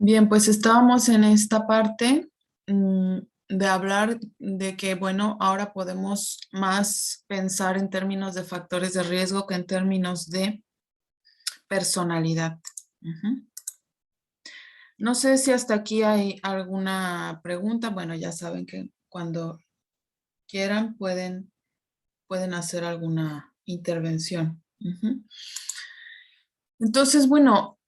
Bien, pues estábamos en esta parte de hablar de que, bueno, ahora podemos más pensar en términos de factores de riesgo que en términos de personalidad. Ujú. No sé si hasta aquí hay alguna pregunta. Bueno, ya saben que cuando quieran pueden hacer alguna intervención. Ujú. Entonces, bueno,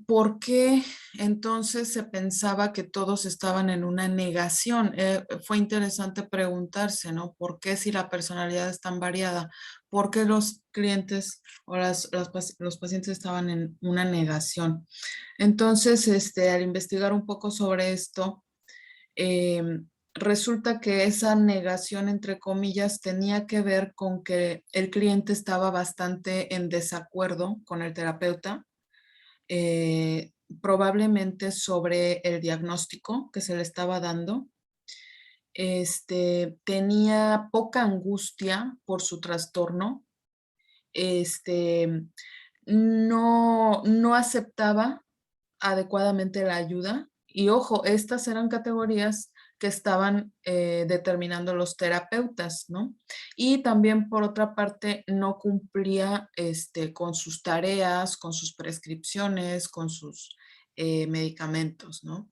¿por qué entonces se pensaba que todos estaban en una negación? Fue interesante preguntarse, ¿no? ¿Por qué si la personalidad es tan variada? ¿Por qué los clientes o los pacientes estaban en una negación? Entonces, al investigar un poco sobre esto, resulta que esa negación, entre comillas, tenía que ver con que el cliente estaba bastante en desacuerdo con el terapeuta, eh, probablemente sobre el diagnóstico que se le estaba dando. Tenía poca angustia por su trastorno. Este, no aceptaba adecuadamente la ayuda. Y ojo, estas eran categorías que estaban determinando los terapeutas, ¿no? Y también, por otra parte, no cumplía con sus tareas, con sus prescripciones, con sus medicamentos, ¿no?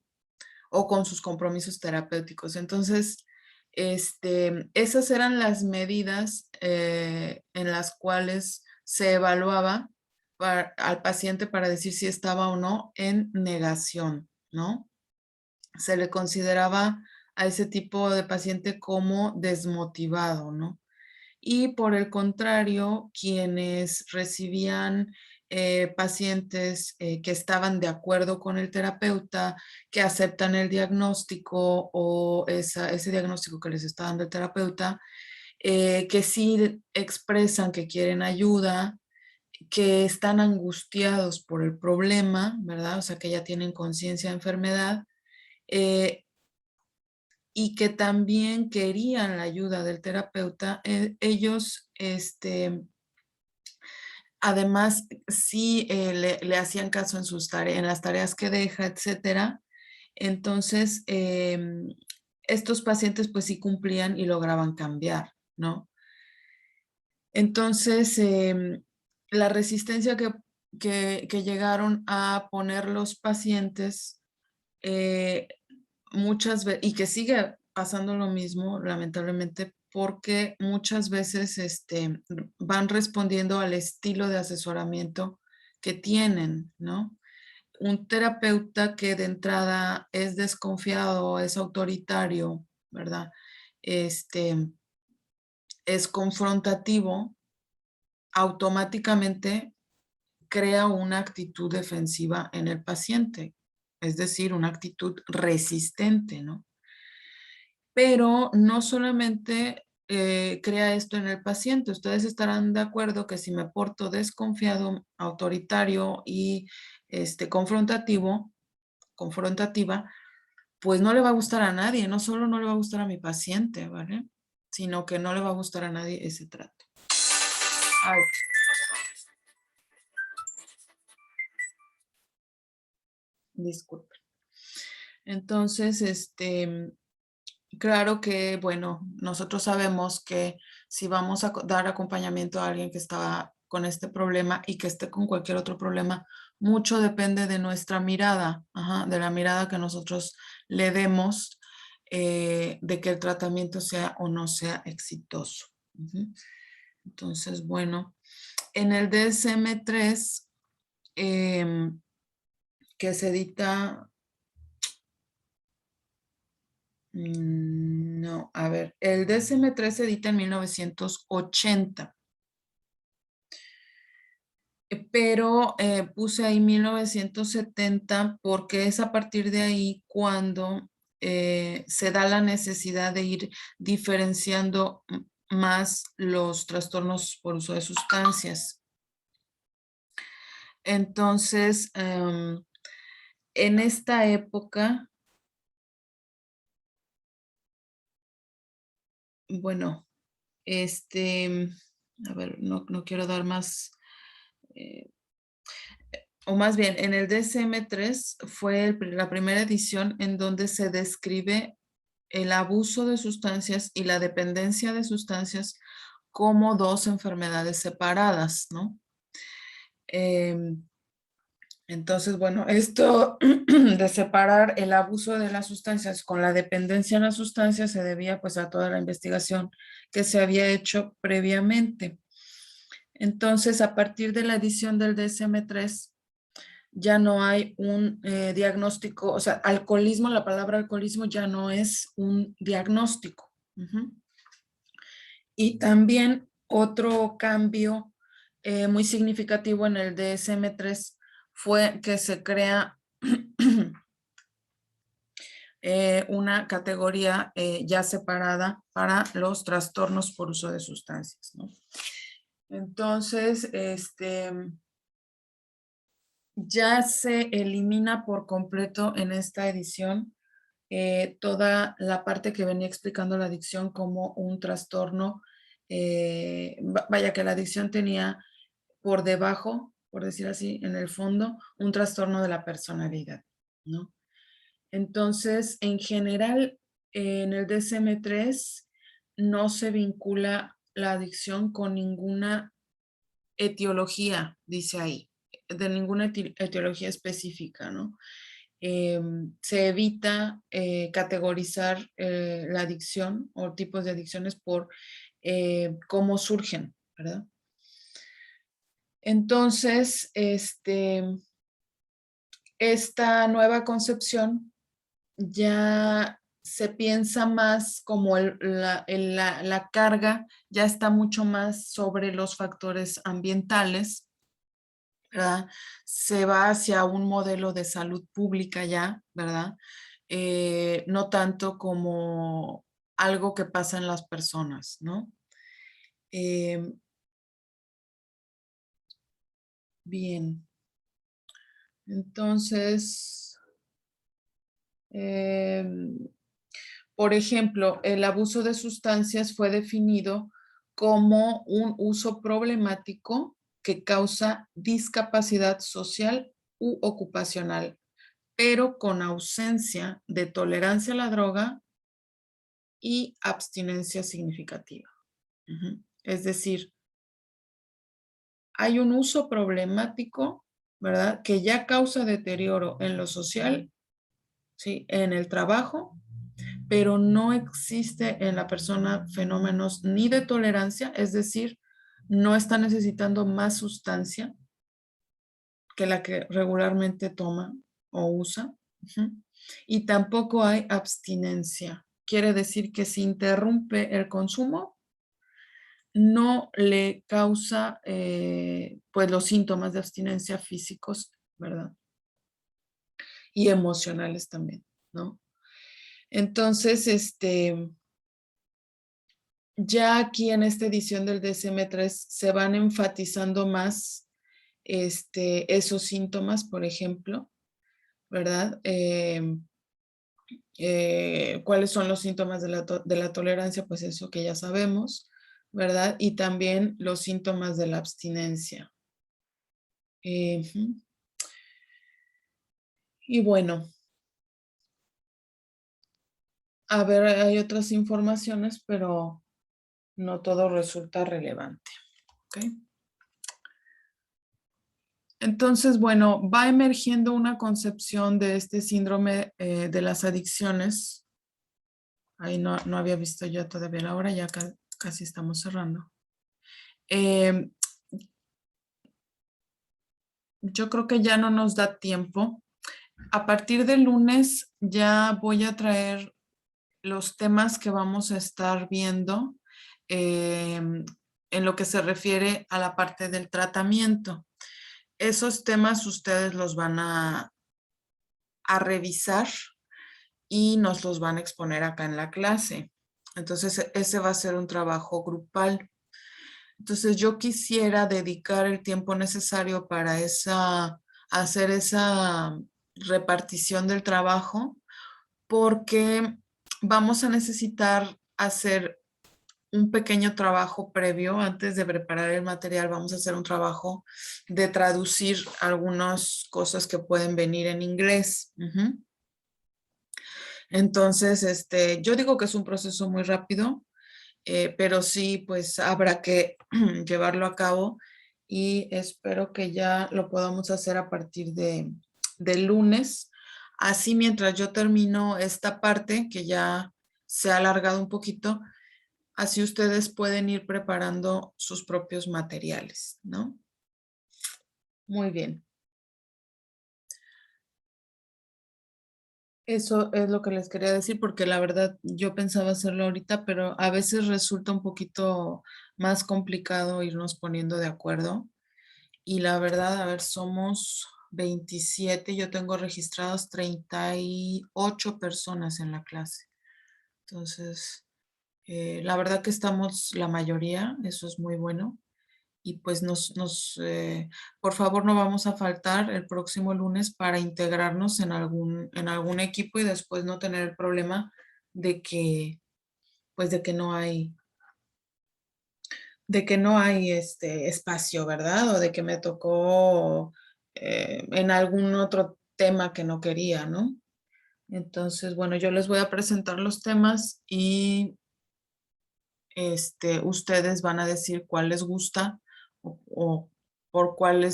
O con sus compromisos terapéuticos. Entonces, esas eran las medidas en las cuales se evaluaba al paciente para decir si estaba o no en negación, ¿no? Se le consideraba a ese tipo de paciente como desmotivado, ¿no? Y por el contrario, quienes recibían pacientes que estaban de acuerdo con el terapeuta, que aceptan el diagnóstico o ese diagnóstico que les está dando el terapeuta, que sí expresan que quieren ayuda, que están angustiados por el problema, ¿verdad? O sea, que ya tienen conciencia de enfermedad, eh, y que también querían la ayuda del terapeuta. Ellos, además, sí le hacían caso en sus tareas, en las tareas que deja, etcétera. Entonces, estos pacientes pues sí cumplían y lograban cambiar, ¿no? Entonces, la resistencia que llegaron a poner los pacientes eh, muchas veces, y que sigue pasando lo mismo, lamentablemente, porque muchas veces van respondiendo al estilo de asesoramiento que tienen, ¿no? Un terapeuta que de entrada es desconfiado, es autoritario, ¿verdad? Este, es confrontativo, automáticamente crea una actitud defensiva en el paciente, es decir, una actitud resistente, ¿no? Pero no solamente crea esto en el paciente. Ustedes estarán de acuerdo que si me porto desconfiado, autoritario y confrontativa, pues no le va a gustar a nadie. No solo no le va a gustar a mi paciente, ¿vale? Sino que no le va a gustar a nadie ese trato. Ay, disculpe. Entonces, claro que, bueno, nosotros sabemos que si vamos a dar acompañamiento a alguien que está con este problema y que esté con cualquier otro problema, mucho depende de nuestra mirada, ajá, de la mirada que nosotros le demos, de que el tratamiento sea o no sea exitoso. Ujú. Entonces, bueno, en el DSM-3 que se edita. No, a ver, el DSM-3 se edita en 1980, pero puse ahí 1970 porque es a partir de ahí cuando se da la necesidad de ir diferenciando más los trastornos por uso de sustancias. Entonces, en esta época, bueno, a ver, no quiero dar más. eh, o más bien, en el DSM-3 fue la primera edición en donde se describe el abuso de sustancias y la dependencia de sustancias como dos enfermedades separadas, ¿no? Entonces, bueno, esto de separar el abuso de las sustancias con la dependencia en las sustancias se debía pues a toda la investigación que se había hecho previamente. Entonces, a partir de la edición del DSM-3, ya no hay un diagnóstico, o sea, alcoholismo, la palabra alcoholismo ya no es un diagnóstico. Y también otro cambio muy significativo en el DSM-3 fue que se crea una categoría ya separada para los trastornos por uso de sustancias, ¿no? Entonces, ya se elimina por completo en esta edición toda la parte que venía explicando la adicción como un trastorno. Vaya que la adicción tenía por debajo, por decir así, en el fondo, un trastorno de la personalidad, ¿no? Entonces, en general, en el DSM-3 no se vincula la adicción con ninguna etiología, dice ahí, de ninguna etiología específica, ¿no? Se evita categorizar la adicción o tipos de adicciones por cómo surgen, ¿verdad? Entonces, esta nueva concepción ya se piensa más como la carga ya está mucho más sobre los factores ambientales, ¿verdad? Se va hacia un modelo de salud pública ya, ¿verdad? No tanto como algo que pasa en las personas, ¿no? Eh, bien, entonces, eh, por ejemplo, el abuso de sustancias fue definido como un uso problemático que causa discapacidad social u ocupacional, pero con ausencia de tolerancia a la droga y abstinencia significativa. Es decir, hay un uso problemático, ¿verdad? Que ya causa deterioro en lo social, ¿sí? En el trabajo, pero no existe en la persona fenómenos ni de tolerancia, es decir, no está necesitando más sustancia que la que regularmente toma o usa. Y tampoco hay abstinencia. Quiere decir que si interrumpe el consumo, no le causa pues los síntomas de abstinencia físicos, ¿verdad? Y emocionales también, ¿no? Entonces, ya aquí en esta edición del DSM-3 se van enfatizando más esos síntomas, por ejemplo, ¿verdad? ¿Cuáles son los síntomas de la tolerancia? Pues eso que ya sabemos, ¿verdad? Y también los síntomas de la abstinencia. Y bueno, a ver, hay otras informaciones, pero no todo resulta relevante. ¿Ok? Entonces, bueno, va emergiendo una concepción de este síndrome de las adicciones. Ahí no había visto yo todavía la hora, ya casi estamos cerrando. Yo creo que ya no nos da tiempo. A partir del lunes ya voy a traer los temas que vamos a estar viendo en lo que se refiere a la parte del tratamiento. Esos temas ustedes los van a revisar y nos los van a exponer acá en la clase. Entonces, ese va a ser un trabajo grupal. Entonces, yo quisiera dedicar el tiempo necesario para hacer esa repartición del trabajo, porque vamos a necesitar hacer un pequeño trabajo previo. Antes de preparar el material, vamos a hacer un trabajo de traducir algunas cosas que pueden venir en inglés. Entonces, yo digo que es un proceso muy rápido, pero sí, pues habrá que llevarlo a cabo y espero que ya lo podamos hacer a partir del lunes. Así, mientras yo termino esta parte, que ya se ha alargado un poquito, así ustedes pueden ir preparando sus propios materiales, ¿no? Muy bien. Eso es lo que les quería decir, porque la verdad yo pensaba hacerlo ahorita, pero a veces resulta un poquito más complicado irnos poniendo de acuerdo. Y la verdad, a ver, somos 27, yo tengo registrados 38 personas en la clase. Entonces, la verdad que estamos la mayoría, eso es muy bueno. Y pues por favor, no vamos a faltar el próximo lunes para integrarnos en algún equipo y después no tener el problema de que, pues de que no hay espacio, ¿verdad? O de que me tocó en algún otro tema que no quería, ¿no? Entonces, bueno, yo les voy a presentar los temas y ustedes van a decir cuál les gusta o por cuál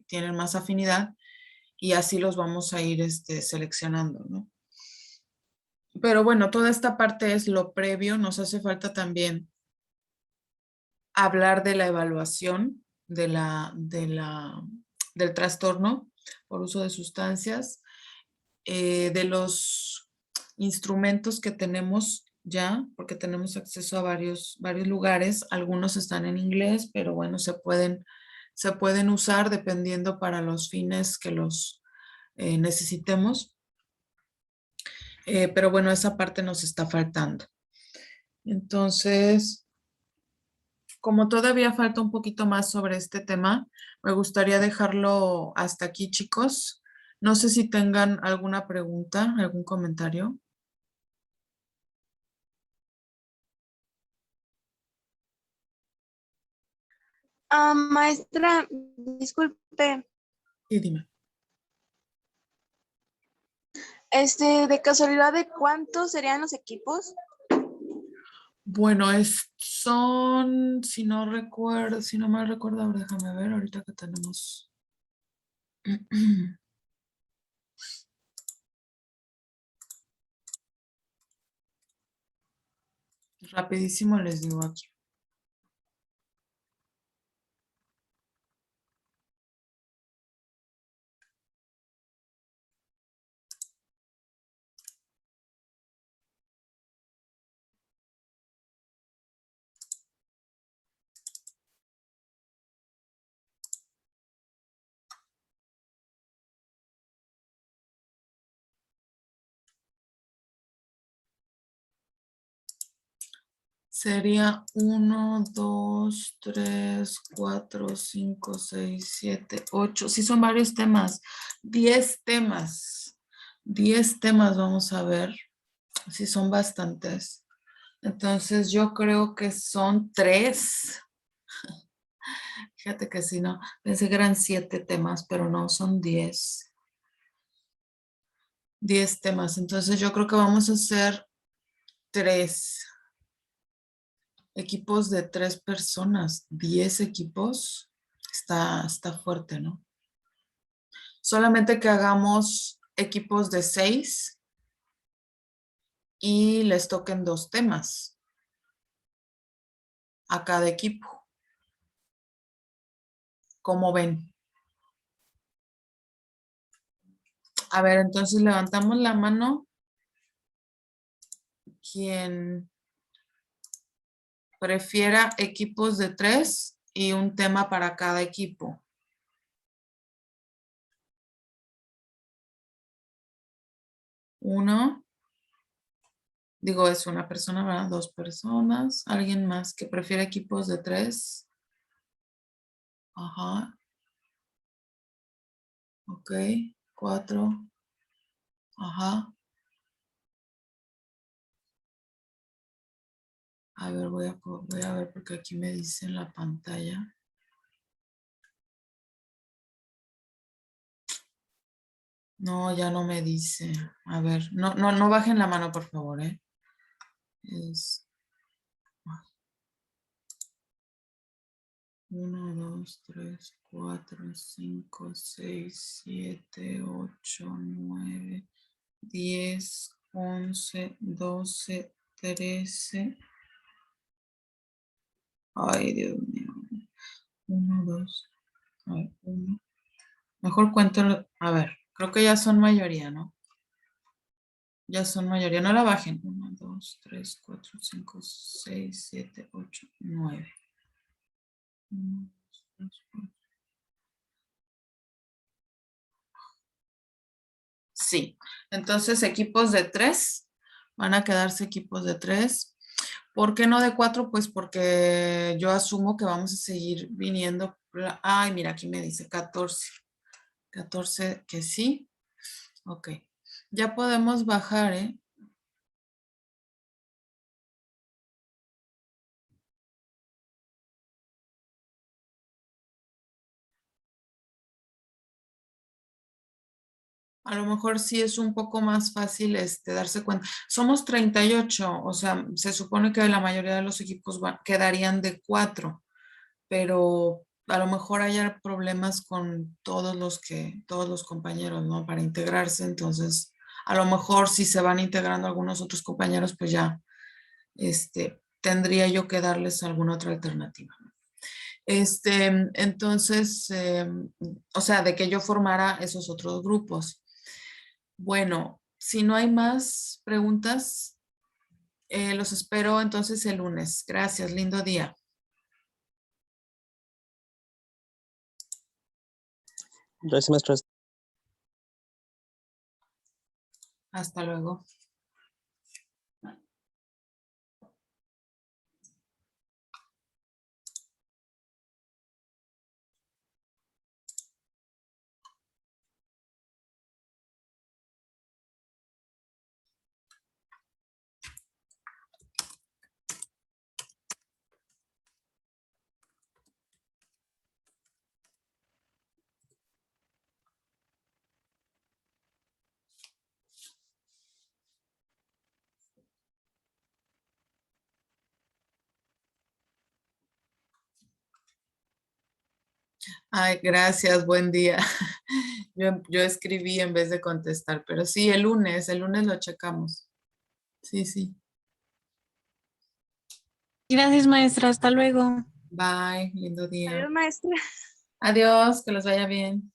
tienen más afinidad y así los vamos a ir seleccionando, ¿no? Pero bueno, toda esta parte es lo previo, nos hace falta también hablar de la evaluación del trastorno por uso de sustancias, de los instrumentos que tenemos ya, porque tenemos acceso a varios lugares, algunos están en inglés, pero bueno, se pueden usar dependiendo para los fines que los necesitemos. Pero bueno, esa parte nos está faltando. Entonces, como todavía falta un poquito más sobre este tema, me gustaría dejarlo hasta aquí, chicos. No sé si tengan alguna pregunta, algún comentario. Maestra, disculpe, Sí, dime. de casualidad, ¿de cuántos serían los equipos? Bueno, si no recuerdo, si no me recuerdo, ahora déjame ver, ahorita que tenemos. Rapidísimo les digo aquí. Sería 1, 2, 3, 4, 5, 6, 7, 8. Sí, son varios temas. 10 temas. 10 temas vamos a ver. Sí, son bastantes. Entonces, yo creo que son 3. Fíjate que sí, no. Pensé que eran 7 temas, pero no, son 10. 10 temas. Entonces, yo creo que vamos a hacer 3 equipos de 3 personas. 10 equipos. Está fuerte, ¿no? Solamente que hagamos equipos de 6 y les toquen 2 temas a cada equipo. ¿Cómo ven? A ver, entonces levantamos la mano. Quien prefiera equipos de 3 y un tema para cada equipo. 1, digo, es una persona, ¿verdad? 2 personas. ¿Alguien más que prefiera equipos de 3? Ajá. Ok. 4. Ajá. A ver, voy a ver porque aquí me dice en la pantalla. No, ya no me dice. A ver, no bajen la mano, por favor, ¿eh? Es 1, 2, 3, 4, 5, 6, 7, 8, 9, 10, 11, 12, 13. Ay, Dios mío. 1, 2, a ver, 1. Mejor cuento, a ver, creo que ya son mayoría, ¿no? Ya son mayoría, no la bajen. 1, 2, 3, 4, 5, 6, 7, 8, 9. 1, 2, 3, 4. Sí, entonces equipos de 3, van a quedarse equipos de 3. ¿Por qué no de 4? Pues porque yo asumo que vamos a seguir viniendo. Ay, mira, aquí me dice 14. 14 que sí. Ok. Ya podemos bajar, ¿eh? A lo mejor sí es un poco más fácil darse cuenta. Somos 38, o sea, se supone que la mayoría de los equipos quedarían de 4, pero a lo mejor haya problemas con todos los compañeros, ¿no? Para integrarse, entonces a lo mejor si se van integrando algunos otros compañeros, pues ya, tendría yo que darles alguna otra alternativa. Entonces, o sea, de que yo formara esos otros grupos. Bueno, si no hay más preguntas, los espero entonces el lunes. Gracias, lindo día. Gracias, maestra. Hasta luego. Ay, gracias, buen día. Yo escribí en vez de contestar, pero sí, el lunes lo checamos. Sí, sí. Gracias, maestra. Hasta luego. Bye, lindo día. Adiós, maestra. Adiós, que los vaya bien.